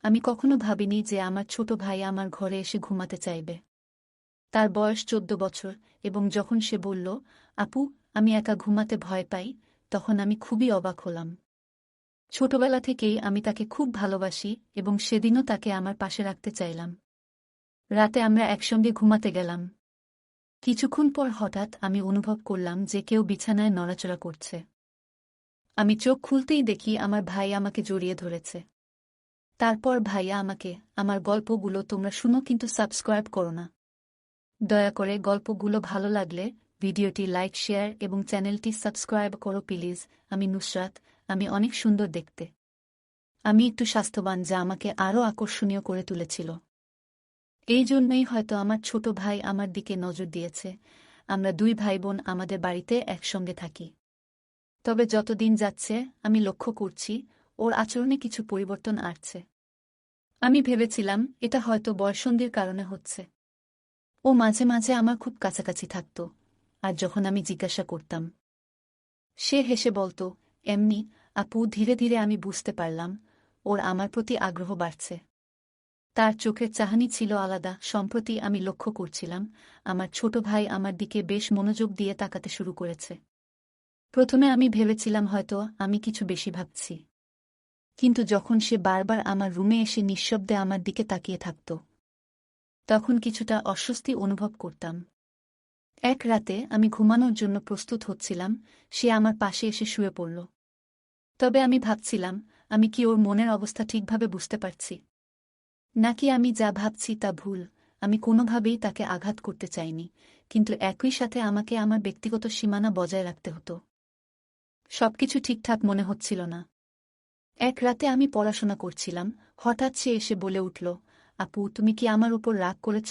আমি কখনো ভাবিনি যে আমার ছোট ভাই আমার ঘরে এসে ঘুমাতে চাইবে। তার বয়স ১৪ বছর এবং যখন সে বলল, আপু, আমি একা ঘুমাতে ভয় পাই, তখন আমি খুবই অবাক হলাম। ছোটবেলা থেকেই আমি তাকে খুব ভালোবাসি এবং সেদিনও তাকে আমার পাশে রাখতে চাইলাম। রাতে আমরা একসঙ্গে ঘুমাতে গেলাম। কিছুক্ষণ পর হঠাৎ আমি অনুভব করলাম যে কেউ বিছানায় নড়াচড়া করছে। আমি চোখ খুলতেই দেখি আমার ভাই আমাকে জড়িয়ে ধরেছে। তারপর ভাইয়া আমাকে, আমার গল্পগুলো তোমরা শুনো কিন্তু সাবস্ক্রাইব করো না। দয়া করে গল্পগুলো ভালো লাগলে ভিডিওটি লাইক, শেয়ার এবং চ্যানেলটি সাবস্ক্রাইব করো প্লিজ। আমি নুসরাত, আমি অনেক সুন্দর দেখতে। আমি একটু স্বাস্থ্যবান, যা আমাকে আরও আকর্ষণীয় করে তুলেছিল। এই জন্যই হয়তো আমার ছোট ভাই আমার দিকে নজর দিয়েছে। আমরা দুই ভাইবোন আমাদের বাড়িতে একসঙ্গে থাকি। তবে যতদিন যাচ্ছে আমি লক্ষ্য করছি ওর আচরণে কিছু পরিবর্তন আসছে। আমি ভেবেছিলাম এটা হয়তো বয়ঃসন্ধির কারণে হচ্ছে। ও মাঝে মাঝে আমার খুব কাছাকাছি থাকত, আর যখন আমি জিজ্ঞাসা করতাম সে হেসে বলত, এমনি। আপু, ধীরে ধীরে আমি বুঝতে পারলাম ওর আমার প্রতি আগ্রহ বাড়ছে। তার চোখের চাহনি ছিল আলাদা। সম্প্রতি আমি লক্ষ্য করছিলাম আমার ছোট ভাই আমার দিকে বেশ মনোযোগ দিয়ে তাকাতে শুরু করেছে। প্রথমে আমি ভেবেছিলাম হয়তো আমি কিছু বেশি ভাবছি, কিন্তু যখন সে বারবার আমার রুমে এসে নিঃশব্দে আমার দিকে তাকিয়ে থাকত, তখন কিছুটা অস্বস্তি অনুভব করতাম। এক রাতে আমি ঘুমানোর জন্য প্রস্তুত হচ্ছিলাম, সে আমার পাশে এসে শুয়ে পড়ল। তবে আমি ভাবছিলাম, আমি কি ওর মনের অবস্থা ঠিকভাবে বুঝতে পারছি, নাকি আমি যা ভাবছি তা ভুল। আমি কোনোভাবেই তাকে আঘাত করতে চাইনি, কিন্তু একই সাথে আমাকে আমার ব্যক্তিগত সীমানা বজায় রাখতে হতো। সবকিছু ঠিকঠাক মনে হচ্ছিল না। এক রাতে আমি পড়াশোনা করছিলাম, হঠাৎ সে এসে বলে উঠল, আপু, তুমি কি আমার উপর রাগ করেছ?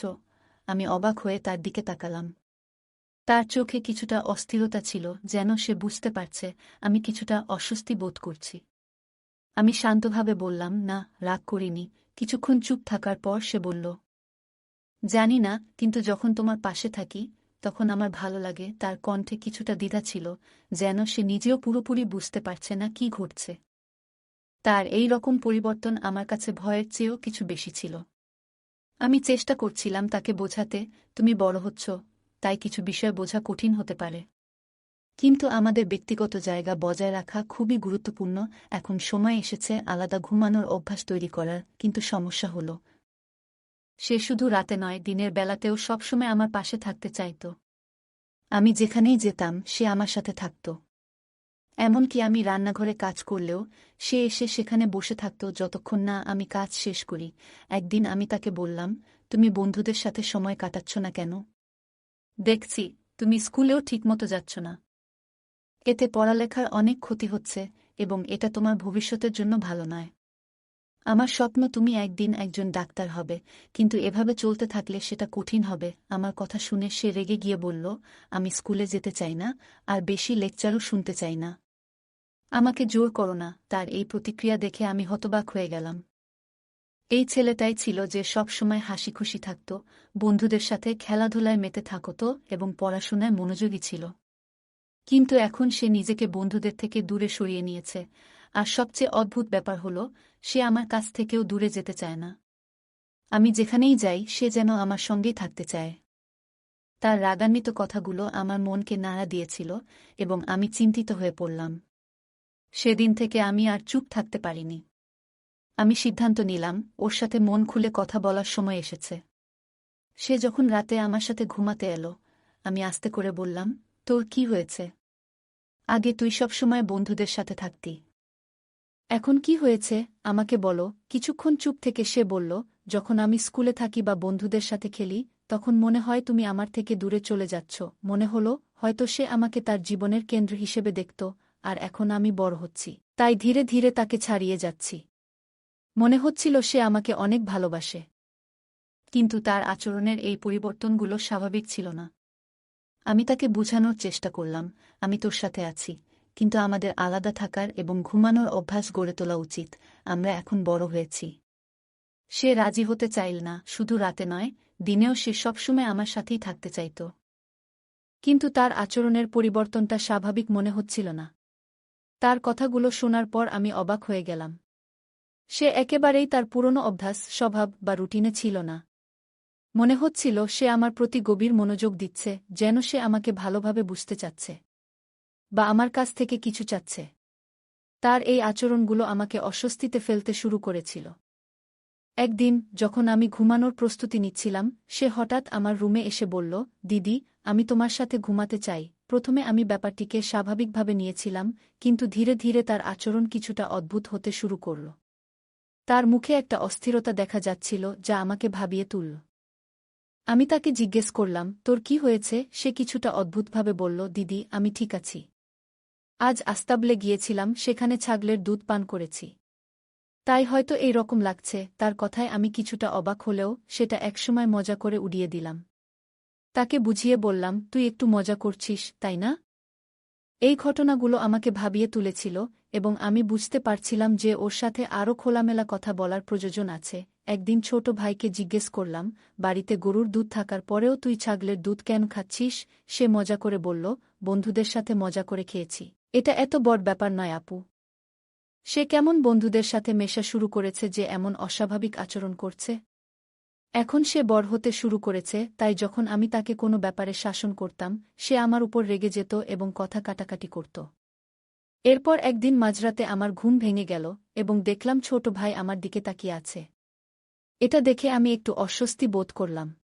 আমি অবাক হয়ে তার দিকে তাকালাম। তার চোখে কিছুটা অস্থিরতা ছিল, যেন সে বুঝতে পারছে আমি কিছুটা অস্বস্তি বোধ করছি। আমি শান্তভাবে বললাম, না, রাগ করিনি। কিছুক্ষণ চুপ থাকার পর সে বলল, জানি না, কিন্তু যখন তোমার পাশে থাকি তখন আমার ভালো লাগে। তার কণ্ঠে কিছুটা দ্বিধা ছিল, যেন সে নিজেও পুরোপুরি বুঝতে পারছে না কি ঘটছে। তার এই রকম পরিবর্তন আমার কাছে ভয়ের চেয়েও কিছু বেশি ছিল। আমি চেষ্টা করছিলাম তাকে বোঝাতে, তুমি বড় হচ্ছ, তাই কিছু বিষয় বোঝা কঠিন হতে পারে। কিন্তু আমাদের ব্যক্তিগত জায়গা বজায় রাখা খুবই গুরুত্বপূর্ণ। এখন সময় এসেছে আলাদা ঘুমানোর অভ্যাস তৈরি করার। কিন্তু সমস্যা হল, সে শুধু রাতে নয়, দিনের বেলাতেও সবসময় আমার পাশে থাকতে চাইত। আমি যেখানেই যেতাম সে আমার সাথে থাকত। এমনকি আমি রান্নাঘরে কাজ করলেও সে এসে সেখানে বসে থাকত যতক্ষণ না আমি কাজ শেষ করি। একদিন আমি তাকে বললাম, তুমি বন্ধুদের সাথে সময় কাটাচ্ছ না কেন? দেখছি তুমি স্কুলেও ঠিকমতো যাচ্ছ না। এতে পড়ালেখার অনেক ক্ষতি হচ্ছে এবং এটা তোমার ভবিষ্যতের জন্য ভালো নয়। আমার স্বপ্ন তুমি একদিন একজন ডাক্তার হবে, কিন্তু এভাবে চলতে থাকলে সেটা কঠিন হবে। আমার কথা শুনে সে রেগে গিয়ে বলল, আমি স্কুলে যেতে চাই না, আর বেশি লেকচারও শুনতে চাই না। আমাকে জোর করো না। তার এই প্রতিক্রিয়া দেখে আমি হতবাক হয়ে গেলাম। এই ছেলেটাই ছিল যে সব সময় হাসিখুশি থাকত, বন্ধুদের সাথে খেলাধুলায় মেতে থাকত এবং পড়াশোনায় মনোযোগী ছিল। কিন্তু এখন সে নিজেকে বন্ধুদের থেকে দূরে সরিয়ে নিয়েছে। আর সবচেয়ে অদ্ভুত ব্যাপার হল, সে আমার কাছ থেকেও দূরে যেতে চায় না। আমি যেখানেই যাই সে যেন আমার সঙ্গেই থাকতে চায়। তার রাগান্বিত কথাগুলো আমার মনকে নাড়া দিয়েছিল এবং আমি চিন্তিত হয়ে পড়লাম। সেদিন থেকে আমি আর চুপ থাকতে পারিনি। আমি সিদ্ধান্ত নিলাম ওর সাথে মন খুলে কথা বলার সময় এসেছে। সে যখন রাতে আমার সাথে ঘুমাতে এলো, আমি আস্তে করে বললাম, তোর কি হয়েছে? আগে তুই সব সময় বন্ধুদের সাথে থাকতি, এখন কি হয়েছে আমাকে বলো। কিছুক্ষণ চুপ থেকে সে বলল, যখন আমি স্কুলে থাকি বা বন্ধুদের সাথে খেলি, তখন মনে হয় তুমি আমার থেকে দূরে চলে যাচ্ছ। মনে হলো হয়তো সে আমাকে তার জীবনের কেন্দ্র হিসেবে দেখত, আর এখন আমি বড় হচ্ছি, তাই ধীরে ধীরে তাকে ছাড়িয়ে যাচ্ছি। মনে হচ্ছিল সে আমাকে অনেক ভালোবাসে, কিন্তু তার আচরণের এই পরিবর্তনগুলো স্বাভাবিক ছিল না। আমি তাকে বোঝানোর চেষ্টা করলাম, আমি তোর সাথে আছি, কিন্তু আমাদের আলাদা থাকার এবং ঘুমানোর অভ্যাস গড়ে তোলা উচিত। আমরা এখন বড় হয়েছি। সে রাজি হতে চাইল না। শুধু রাতে নয়, দিনেও সে সবসময় আমার সাথেই থাকতে চাইত। কিন্তু তার আচরণের পরিবর্তনটা স্বাভাবিক মনে হচ্ছিল না। তার কথাগুলো শোনার পর আমি অবাক হয়ে গেলাম। সে একেবারেই তার পুরনো অভ্যাস, স্বভাব বা রুটিনে ছিল না। মনে হচ্ছিল সে আমার প্রতি গভীর মনোযোগ দিচ্ছে, যেন সে আমাকে ভালোভাবে বুঝতে চাচ্ছে বা আমার কাছ থেকে কিছু চাচ্ছে। তার এই আচরণগুলো আমাকে অস্বস্তিতে ফেলতে শুরু করেছিল। একদিন যখন আমি ঘুমানোর প্রস্তুতি নিচ্ছিলাম, সে হঠাৎ আমার রুমে এসে বলল, দিদি, আমি তোমার সাথে ঘুমাতে চাই। প্রথমে আমি ব্যাপারটিকে স্বাভাবিকভাবে নিয়েছিলাম, কিন্তু ধীরে ধীরে তার আচরণ কিছুটা অদ্ভুত হতে শুরু করল। তার মুখে একটা অস্থিরতা দেখা যাচ্ছিল যা আমাকে ভাবিয়ে তুলল। আমি তাকে জিজ্ঞেস করলাম, তোর কি হয়েছে? সে কিছুটা অদ্ভুতভাবে বলল, দিদি, আমি ঠিক আছি। আজ আস্তাবলে গিয়েছিলাম, সেখানে ছাগলের দুধ পান করেছি। তাই হয়তো এই রকম লাগছে। তার কথায় আমি কিছুটা অবাক হলেও সেটা একসময় মজা করে উড়িয়ে দিলাম। তাকে বুঝিয়ে বললাম, তুই একটু মজা করছিস, তাই না? এই ঘটনাগুলো আমাকে ভাবিয়ে তুলেছিল এবং আমি বুঝতে পারছিলাম যে ওর সাথে আরও খোলামেলা কথা বলার প্রয়োজন আছে। একদিন ছোট ভাইকে জিজ্ঞেস করলাম, বাড়িতে গরুর দুধ থাকার পরেও তুই ছাগলের দুধ কেন খাচ্ছিস? সে মজা করে বলল, বন্ধুদের সাথে মজা করে খেয়েছি। এটা এত বড় ব্যাপার নয় আপু। সে কেমন বন্ধুদের সাথে মেশা শুরু করেছে যে এমন অস্বাভাবিক আচরণ করছে? এখন সে বড় হতে শুরু করেছে, তাই যখন আমি তাকে কোনো ব্যাপারে শাসন করতাম, সে আমার উপর রেগে যেত এবং কথা কাটাকাটি করত। এরপর একদিন মাঝরাতে আমার ঘুম ভেঙে গেল এবং দেখলাম ছোট ভাই আমার দিকে তাকিয়ে আছে। এটা দেখে আমি একটু অস্বস্তি বোধ করলাম।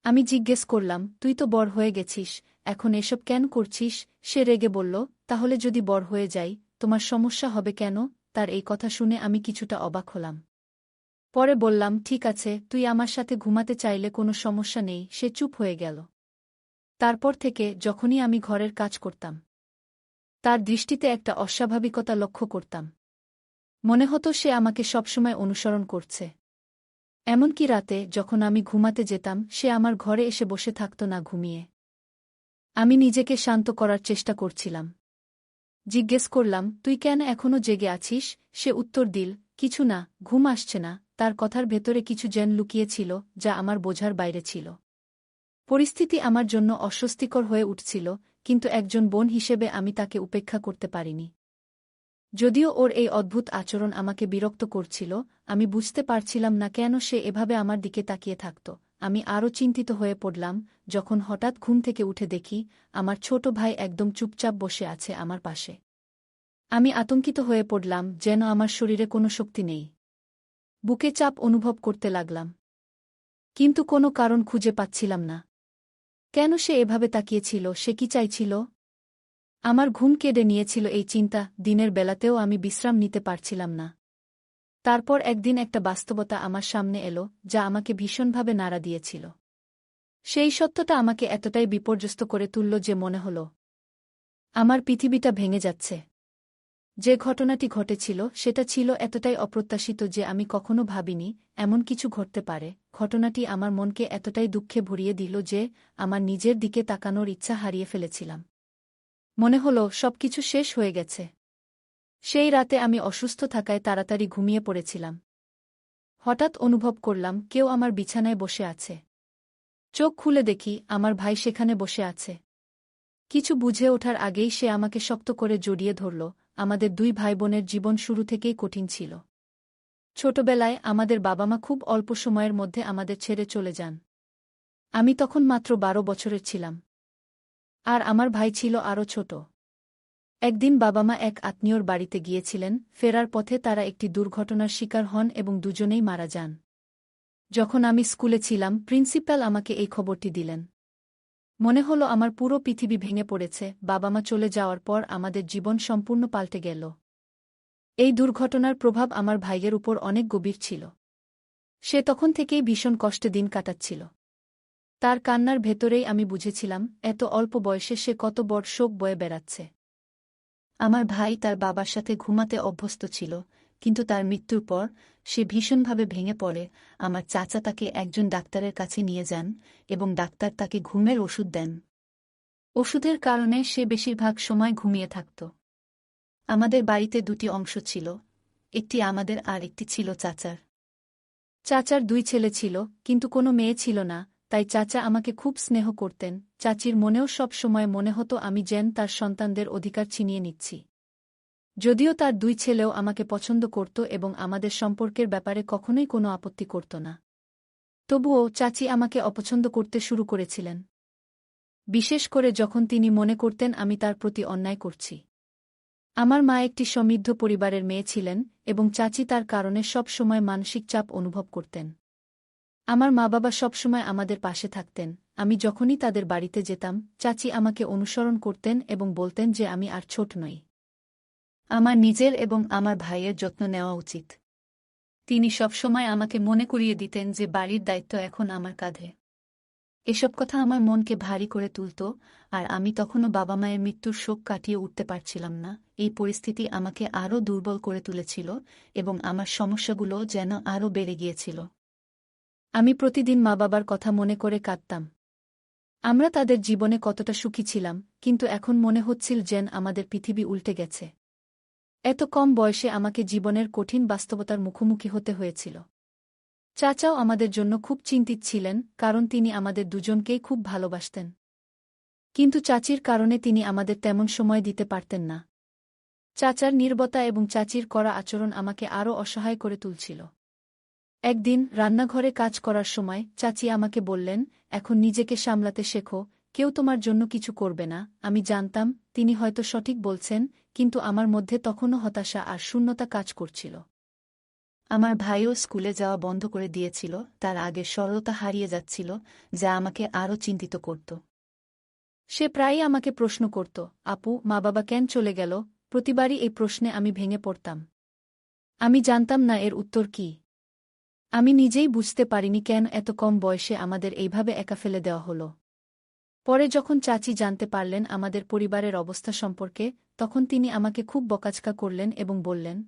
আমি জিজ্ঞেস করলাম, তুই তো বড় হয়ে গেছিস, এখন এসব কেন করছিস? সে রেগে বলল, তাহলে যদি বড় হয়ে যাই, তোমার সমস্যা হবে কেন? তার এই কথা শুনে আমি কিছুটা অবাক হলাম। পরে বললাম, ঠিক আছে, তুই আমার সাথে ঘুমাতে চাইলে কোনো সমস্যা নেই। সে চুপ হয়ে গেল। তারপর থেকে যখনই আমি ঘরের কাজ করতাম, তার দৃষ্টিতে একটা অস্বাভাবিকতা লক্ষ্য করতাম। মনে হতো সে আমাকে সবসময় অনুসরণ করছে। এমনকি রাতে যখন আমি ঘুমাতে যেতাম, সে আমার ঘরে এসে বসে থাকত না ঘুমিয়ে। আমি নিজেকে শান্ত করার চেষ্টা করছিলাম। জিজ্ঞেস করলাম, তুই কেন এখনো জেগে আছিস? সে উত্তর দিল, কিছু না, ঘুম আসছে না। তার কথার ভেতরে কিছু যেন লুকিয়েছিল যা আমার বোঝার বাইরে ছিল। পরিস্থিতি আমার জন্য অস্বস্তিকর হয়ে উঠছিল, কিন্তু একজন বোন হিসেবে আমি তাকে উপেক্ষা করতে পারিনি। যদিও ওর এই অদ্ভুত আচরণ আমাকে বিরক্ত করছিল, আমি বুঝতে পারছিলাম না কেন সে এভাবে আমার দিকে তাকিয়ে থাকত। আমি আরও চিন্তিত হয়ে পড়লাম যখন হঠাৎ ঘুম থেকে উঠে দেখি আমার ছোট ভাই একদম চুপচাপ বসে আছে আমার পাশে। আমি আতঙ্কিত হয়ে পড়লাম, যেন আমার শরীরে কোনো শক্তি নেই। বুকে চাপ অনুভব করতে লাগলাম, কিন্তু কোনো কারণ খুঁজে পাচ্ছিলাম না। কেন সে এভাবে তাকিয়েছিল? সে কি চাইছিল? আমার ঘুম কেড়ে নিয়েছিল এই চিন্তা। দিনের বেলাতেও আমি বিশ্রাম নিতে পারছিলাম না। তারপর একদিন একটা বাস্তবতা আমার সামনে এলো যা আমাকে ভীষণভাবে নাড়া দিয়েছিল। সেই সত্যটা আমাকে এতটাই বিপর্যস্ত করে তুলল যে মনে হলো আমার পৃথিবীটা ভেঙে যাচ্ছে। যে ঘটনাটি ঘটেছিল সেটা ছিল এতটাই অপ্রত্যাশিত যে আমি কখনো ভাবিনি এমন কিছু ঘটতে পারে। ঘটনাটি আমার মনকে এতটাই দুঃখে ভরিয়ে দিল যে আমার নিজের দিকে তাকানোর ইচ্ছা হারিয়ে ফেলেছিলাম। মনে হলো সবকিছু শেষ হয়ে গেছে। সেই রাতে আমি অসুস্থ থাকায় তাড়াতাড়ি ঘুমিয়ে পড়েছিলাম। হঠাৎ অনুভব করলাম কেউ আমার বিছানায় বসে আছে। চোখ খুলে দেখি আমার ভাই সেখানে বসে আছে। কিছু বুঝে ওঠার আগেই সে আমাকে শক্ত করে জড়িয়ে ধরল। আমাদের দুই ভাইবোনের জীবন শুরু থেকেই কঠিন ছিল। ছোটবেলায় আমাদের বাবা-মা খুব অল্প সময়ের মধ্যে আমাদের ছেড়ে চলে যান। আমি তখন মাত্র ১২ বছরের ছিলাম। আর আমার ভাই ছিল আরও ছোট। একদিন বাবা-মা এক আত্মীয়র বাড়িতে গিয়েছিলেন। ফেরার পথে তারা একটি দুর্ঘটনার শিকার হন এবং দুজনেই মারা যান। যখন আমি স্কুলে ছিলাম, প্রিন্সিপাল আমাকে এই খবরটি দিলেন। মনে হলো আমার পুরো পৃথিবী ভেঙে পড়েছে। বাবা-মা চলে যাওয়ার পর আমাদের জীবন সম্পূর্ণ পাল্টে গেল। এই দুর্ঘটনার প্রভাব আমার ভাইয়ের উপর অনেক গভীর ছিল। সে তখন থেকেই ভীষণ কষ্টে দিন কাটাচ্ছিল। তার কান্নার ভেতরেই আমি বুঝেছিলাম এত অল্প বয়সে সে কত বড় শোক বয়ে বেড়াচ্ছে। আমার ভাই তার বাবার সাথে ঘুমাতে অভ্যস্ত ছিল, কিন্তু তার মৃত্যুর পর সে ভীষণভাবে ভেঙে পড়ে। আমার চাচা তাকে একজন ডাক্তারের কাছে নিয়ে যান এবং ডাক্তার তাকে ঘুমের ওষুধ দেন। ওষুধের কারণে সে বেশিরভাগ সময় ঘুমিয়ে থাকত। আমাদের বাড়িতে দুটি অংশ ছিল, একটি আমাদের আর একটি ছিল চাচার। চাচার দুই ছেলে ছিল, কিন্তু কোনো মেয়ে ছিল না, তাই চাচা আমাকে খুব স্নেহ করতেন। চাচির মনেও সব সময় মনে হতো আমি যেন তার সন্তানদের অধিকার ছিনিয়ে নিচ্ছি। যদিও তার 2 ছেলেও আমাকে পছন্দ করত এবং আমাদের সম্পর্কের ব্যাপারে কখনোই কোনো আপত্তি করত না। তবুও চাচি আমাকে অপছন্দ করতে শুরু করেছিলেন। বিশেষ করে যখন তিনি মনে করতেন আমি তার প্রতি অন্যায় করছি। আমার মা একটি সমৃদ্ধ পরিবারের মেয়ে ছিলেন এবং চাচি তার কারণে সব সময় মানসিক চাপ অনুভব করতেন। আমার মা-বাবা সবসময় আমাদের পাশে থাকতেন। আমি যখনই তাদের বাড়িতে যেতাম, চাচি আমাকে অনুসরণ করতেন এবং বলতেন যে আমি আর ছোট নই। আমার নিজের এবং আমার ভাইয়ের যত্ন নেওয়া উচিত। তিনি সবসময় আমাকে মনে করিয়ে দিতেন যে বাড়ির দায়িত্ব এখন আমার কাঁধে। এসব কথা আমার মনকে ভারী করে তুলত, আর আমি তখনও বাবা-মায়ের মৃত্যুর শোক কাটিয়ে উঠতে পারছিলাম না। এই পরিস্থিতি আমাকে আরও দুর্বল করে তুলেছিল এবং আমার সমস্যাগুলো যেন আরও বেড়ে গিয়েছিল। আমি প্রতিদিন মা-বাবার কথা মনে করে কাঁদতাম। আমরা তাদের জীবনে কতটা সুখী ছিলাম, কিন্তু এখন মনে হচ্ছিল যেন আমাদের পৃথিবী উল্টে গেছে। এত কম বয়সে আমাকে জীবনের কঠিন বাস্তবতার মুখোমুখি হতে হয়েছিল। চাচাও আমাদের জন্য খুব চিন্তিত ছিলেন, কারণ তিনি আমাদের দুজনকেই খুব ভালোবাসতেন। কিন্তু চাচির কারণে তিনি আমাদের তেমন সময় দিতে পারতেন না। চাচার নীরবতা এবং চাচির করা আচরণ আমাকে আরও অসহায় করে তুলছিল। একদিন রান্নাঘরে কাজ করার সময় চাচি আমাকে বললেন, এখন নিজেকে সামলাতে শেখো, কেউ তোমার জন্য কিছু করবে না। আমি জানতাম তিনি হয়তো সঠিক বলছেন, কিন্তু আমার মধ্যে তখনও হতাশা আর শূন্যতা কাজ করছিল। আমার ভাইও স্কুলে যাওয়া বন্ধ করে দিয়েছিল, তার আগের সরলতা হারিয়ে যাচ্ছিল, যা আমাকে আরও চিন্তিত করত। সে প্রায়ই আমাকে প্রশ্ন করত, আপু, মা-বাবা কেন চলে গেল? প্রতিবারই এই প্রশ্নে আমি ভেঙে পড়তাম। আমি জানতাম না এর উত্তর কী। আমি নিজেই বুঝতে পারিনি কেন এত কম বয়সে আমাদের এইভাবে একা ফেলে দেওয়া হলো। পরে যখন চাচি জানতে পারলেন আমাদের পরিবারের অবস্থা সম্পর্কে, তখন তিনি আমাকে খুব বকাঝকা করলেন এবং বললেন,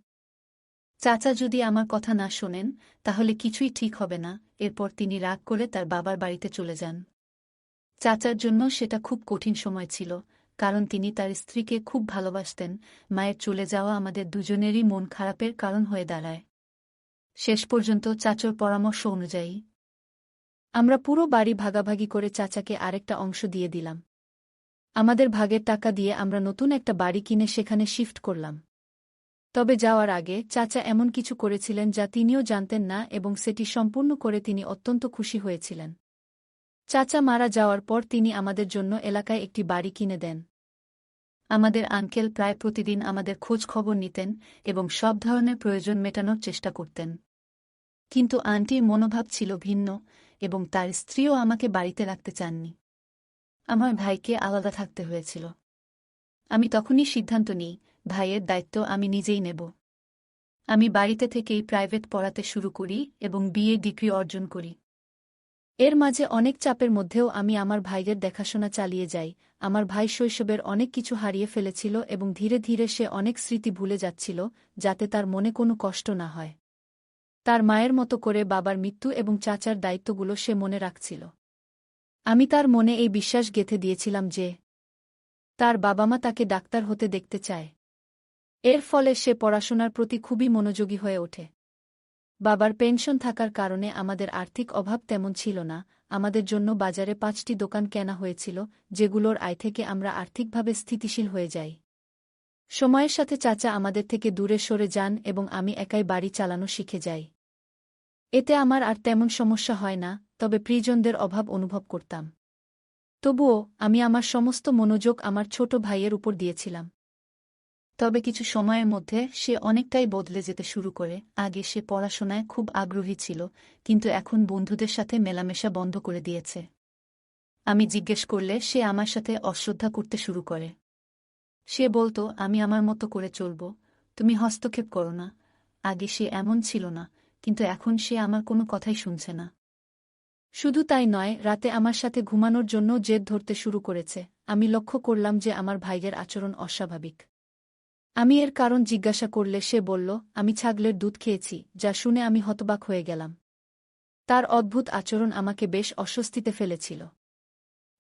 চাচা যদি আমার কথা না শোনেন, তাহলে কিছুই ঠিক হবে না। এরপর তিনি রাগ করে তার বাবার বাড়িতে চলে যান। চাচার জন্য সেটা খুব কঠিন সময় ছিল, কারণ তিনি তার স্ত্রীকে খুব ভালোবাসতেন। মায়ের চলে যাওয়া আমাদের দুজনেরই মন খারাপের কারণ হয়ে দাঁড়ায়। শেষ পর্যন্ত চাচার পরামর্শ অনুযায়ী আমরা পুরো বাড়ি ভাগাভাগি করে চাচাকে আরেকটা অংশ দিয়ে দিলাম। আমাদের ভাগের টাকা দিয়ে আমরা নতুন একটা বাড়ি কিনে সেখানে শিফট করলাম। তবে যাওয়ার আগে চাচা এমন কিছু করেছিলেন যা তিনিও জানতেন না, এবং সেটি সম্পূর্ণ করে তিনি অত্যন্ত খুশি হয়েছিলেন। চাচা মারা যাওয়ার পর তিনি আমাদের জন্য এলাকায় একটি বাড়ি কিনে দেন। আমাদের আঙ্কেল প্রায় প্রতিদিন আমাদের খোঁজ খবর নিতেন এবং সব ধরনের প্রয়োজন মেটানোর চেষ্টা করতেন। কিন্তু আন্টির মনোভাব ছিল ভিন্ন, এবং তার স্ত্রীও আমাকে বাড়িতে রাখতে চাননি। আমার ভাইকে আলাদা থাকতে হয়েছিল। আমি তখনই সিদ্ধান্ত নিই, ভাইয়ের দায়িত্ব আমি নিজেই নেব। আমি বাড়িতে থেকেই প্রাইভেট পড়াতে শুরু করি এবং বিএ ডিগ্রি অর্জন করি। এর মাঝে অনেক চাপের মধ্যেও আমি আমার ভাইয়ের দেখাশোনা চালিয়ে যাই। আমার ভাই শৈশবের অনেক কিছু হারিয়ে ফেলেছিল এবং ধীরে ধীরে সে অনেক স্মৃতি ভুলে যাচ্ছিল, যাতে তার মনে কোনো কষ্ট না হয়। তার মায়ের মতো করে বাবার মৃত্যু এবং চাচার দায়িত্বগুলো সে মনে রাখছিল। আমি তার মনে এই বিশ্বাস গেঁথে দিয়েছিলাম যে তার বাবা-মা তাকে ডাক্তার হতে দেখতে চায়। এর ফলে সে পড়াশোনার প্রতি খুবই মনোযোগী হয়ে ওঠে। বাবার পেনশন থাকার কারণে আমাদের আর্থিক অভাব তেমন ছিল না। আমাদের জন্য বাজারে 5টি দোকান কেনা হয়েছিল, যেগুলোর আয় থেকে আমরা আর্থিকভাবে স্থিতিশীল হয়ে যাই। সময়ের সাথে চাচা আমাদের থেকে দূরে সরে যান এবং আমি একাই বাড়ি চালানো শিখে যাই। এতে আমার আর তেমন সমস্যা হয় না, তবে প্রিয়জনদের অভাব অনুভব করতাম। তবুও আমি আমার সমস্ত মনোযোগ আমার ছোট ভাইয়ের উপর দিয়েছিলাম। তবে কিছু সময়ের মধ্যে সে অনেকটাই বদলে যেতে শুরু করে। আগে সে পড়াশোনায় খুব আগ্রহী ছিল, কিন্তু এখন বন্ধুদের সাথে মেলামেশা বন্ধ করে দিয়েছে। আমি জিজ্ঞেস করলে সে আমার সাথে অশ্রদ্ধা করতে শুরু করে। সে বলতো, আমি আমার মতো করে চলব, তুমি হস্তক্ষেপ করো না। আগে সে এমন ছিল না, কিন্তু এখন সে আমার কোনো কথাই শুনছে না। শুধু তাই নয়, রাতে আমার সাথে ঘুমানোর জন্য জেদ ধরতে শুরু করেছে। আমি লক্ষ্য করলাম যে আমার ভাইয়ের আচরণ অস্বাভাবিক। আমি এর কারণ জিজ্ঞাসা করলে সে বলল, আমি ছাগলের দুধ খেয়েছি, যা শুনে আমি হতবাক হয়ে গেলাম। তার অদ্ভুত আচরণ আমাকে বেশ অস্বস্তিতে ফেলেছিল।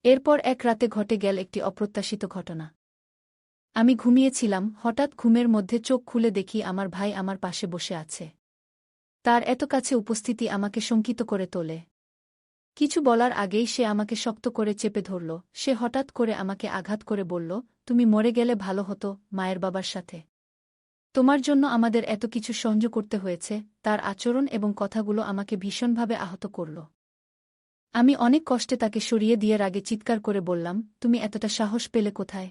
এরপর এক রাতে ঘটে গেল একটি অপ্রত্যাশিত ঘটনা। আমি ঘুমিয়েছিলাম, হঠাৎ ঘুমের মধ্যে চোখ খুলে দেখি আমার ভাই আমার পাশে বসে আছে। তার এত কাছে উপস্থিতি আমাকে শঙ্কিত করে তোলে। কিছু বলার আগেই সে আমাকে শক্ত করে চেপে ধরল। সে হঠাৎ করে আমাকে আঘাত করে বলল, তুমি মরে গেলে ভালো হতো, মায়ের বাবার সাথে। তোমার জন্য আমাদের এত কিছু সহ্য করতে হয়েছে। তার আচরণ এবং কথাগুলো আমাকে ভীষণভাবে আহত করল। আমি অনেক কষ্টে তাকে সরিয়ে দিয়ে রাগে চিৎকার করে বললাম, তুমি এতটা সাহস পেলে কোথায়?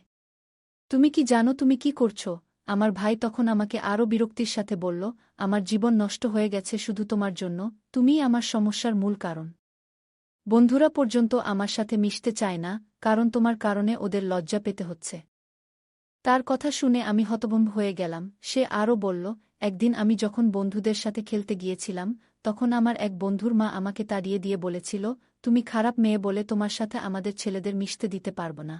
তুমি কি জানো তুমি কি করছো? আমার ভাই তখন আমাকে আরও বিরক্তির সাথে বলল, আমার জীবন নষ্ট হয়ে গেছে শুধু তোমার জন্য, তুমিই আমার সমস্যার মূল কারণ। বন্ধুরা পর্যন্ত আমার সাথে মিশতে চায় না, কারণ তোমার কারণে ওদের লজ্জা পেতে হচ্ছে। তার কথা শুনে আমি হতভম্ব হয়ে গেলাম। সে আরও বলল, একদিন আমি যখন বন্ধুদের সাথে খেলতে গিয়েছিলাম, তখন আমার এক বন্ধুর মা আমাকে তাড়িয়ে দিয়ে বলেছিল, তুমি খারাপ মেয়ে বলে তোমার সাথে আমাদের ছেলেদের মিশতে দিতে পারব না।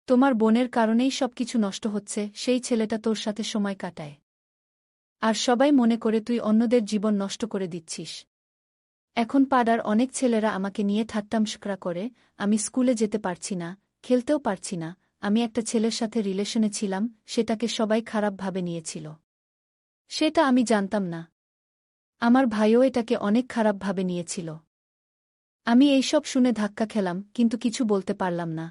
তোমার বোনের কারণেই সবকিছু নষ্ট হচ্ছে, সেই ছেলেটা তোর সাথে সময় কাটায়। আর সবাই মনে করে তুই অন্যদের জীবন নষ্ট করে দিচ্ছিস। এখন পাড়ার অনেক ছেলেরা আমাকে নিয়ে ঠাট্টামস্করা করে, আমি স্কুলে যেতে পারছি না, খেলতেও পারছি না। আমি একটা ছেলের সাথে রিলেশনে ছিলাম, সেটাকে সবাই খারাপভাবে নিয়েছিল। সেটা আমি জানতাম না। আমার ভাইও এটাকে অনেক খারাপভাবে নিয়েছিল। আমি এইসব শুনে ধাক্কা খেলাম, কিন্তু কিছু বলতে পারলাম না।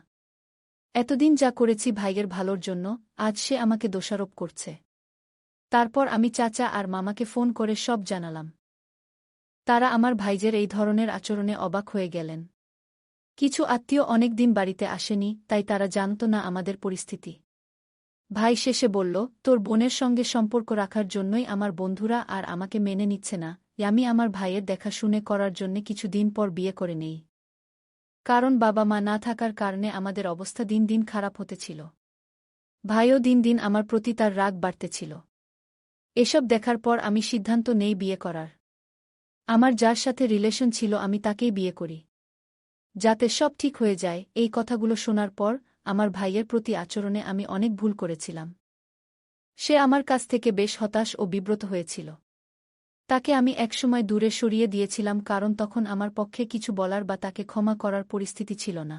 এতদিন যা করেছি ভাইয়ের ভালোর জন্য, আজ সে আমাকে দোষারোপ করছে। তারপর আমি চাচা আর মামাকে ফোন করে সব জানালাম। তারা আমার ভাইজের এই ধরনের আচরণে অবাক হয়ে গেলেন। কিছু আত্মীয় অনেক দিন বাড়িতে আসেনি, তাই তারা জানত না আমাদের পরিস্থিতি। ভাই শেষে বলল, তোর বোনের সঙ্গে সম্পর্ক রাখার জন্যই আমার বন্ধুরা আর আমাকে মেনে নিচ্ছে না। আমি আমার ভাইয়ের দেখাশুনে করার জন্য কিছু দিন পর বিয়ে করে নেই। কারণ বাবা মা না থাকার কারণে আমাদের অবস্থা দিন দিন খারাপ হতেছিল। ভাইও দিন দিন আমার প্রতি তার রাগ বাড়তেছিল। এসব দেখার পর আমি সিদ্ধান্ত নেই বিয়ে করার। আমার যার সাথে রিলেশন ছিল আমি তাকেই বিয়ে করি, যাতে সব ঠিক হয়ে যায়। এই কথাগুলো শোনার পর আমার ভাইয়ের প্রতি আচরণে আমি অনেক ভুল করেছিলাম। সে আমার কাছ থেকে বেশ হতাশ ও বিব্রত হয়েছিল। তাকে আমি একসময় দূরে সরিয়ে দিয়েছিলাম, কারণ তখন আমার পক্ষে কিছু বলার বা তাকে ক্ষমা করার পরিস্থিতি ছিল না।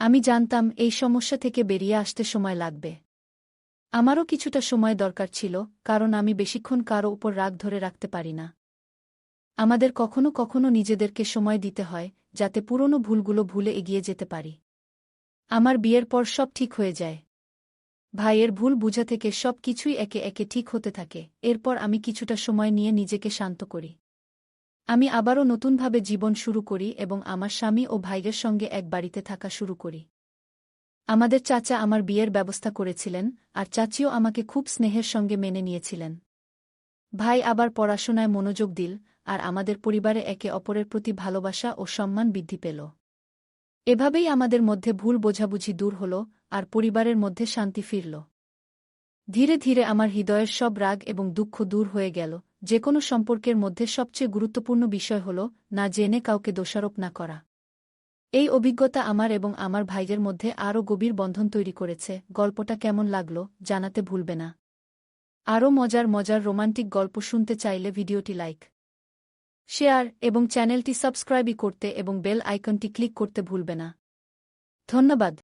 আমি জানতাম এই সমস্যা থেকে বেরিয়ে আসতে সময় লাগবে। আমারও কিছুটা সময় দরকার ছিল, কারণ আমি বেশিক্ষণ কারও উপর রাগ ধরে রাখতে পারি না। আমাদের কখনো কখনো নিজেদেরকে সময় দিতে হয়, যাতে পুরনো ভুলগুলো ভুলে এগিয়ে যেতে পারি। আমার বিয়ের পর সব ঠিক হয়ে যায়। ভাইয়ের ভুল বুঝা থেকে সব কিছুই একে একে ঠিক হতে থাকে। এরপর আমি কিছুটা সময় নিয়ে নিজেকে শান্ত করি। আমি আবারও নতুনভাবে জীবন শুরু করি এবং আমার স্বামী ও ভাইয়ের সঙ্গে এক বাড়িতে থাকা শুরু করি। আমাদের চাচা আমার বিয়ের ব্যবস্থা করেছিলেন, আর চাচিও আমাকে খুব স্নেহের সঙ্গে মেনে নিয়েছিলেন। ভাই আবার পড়াশোনায় মনোযোগ দিল, আর আমাদের পরিবারে একে অপরের প্রতি ভালোবাসা ও সম্মান বৃদ্ধি পেল। এভাবেই আমাদের মধ্যে ভুল বোঝাবুঝি দূর হল, আর পরিবারের মধ্যে শান্তি ফিরল। ধীরে ধীরে আমার হৃদয়ের সব রাগ এবং দুঃখ দূর হয়ে গেল। যেকোনো সম্পর্কের মধ্যে সবচেয়ে গুরুত্বপূর্ণ বিষয় হল না জেনে কাউকে দোষারোপ না করা। এই অভিজ্ঞতা আমার এবং আমার ভাইয়ের মধ্যে আরও গভীর বন্ধন তৈরি করেছে। গল্পটা কেমন লাগলো জানাতে ভুলবে না। আরও মজার মজার রোমান্টিক গল্প শুনতে চাইলে ভিডিওটি লাইক, শেয়ার এবং চ্যানেলটি সাবস্ক্রাইব করতে এবং বেল আইকনটি ক্লিক করতে ভুলবে না। ধন্যবাদ।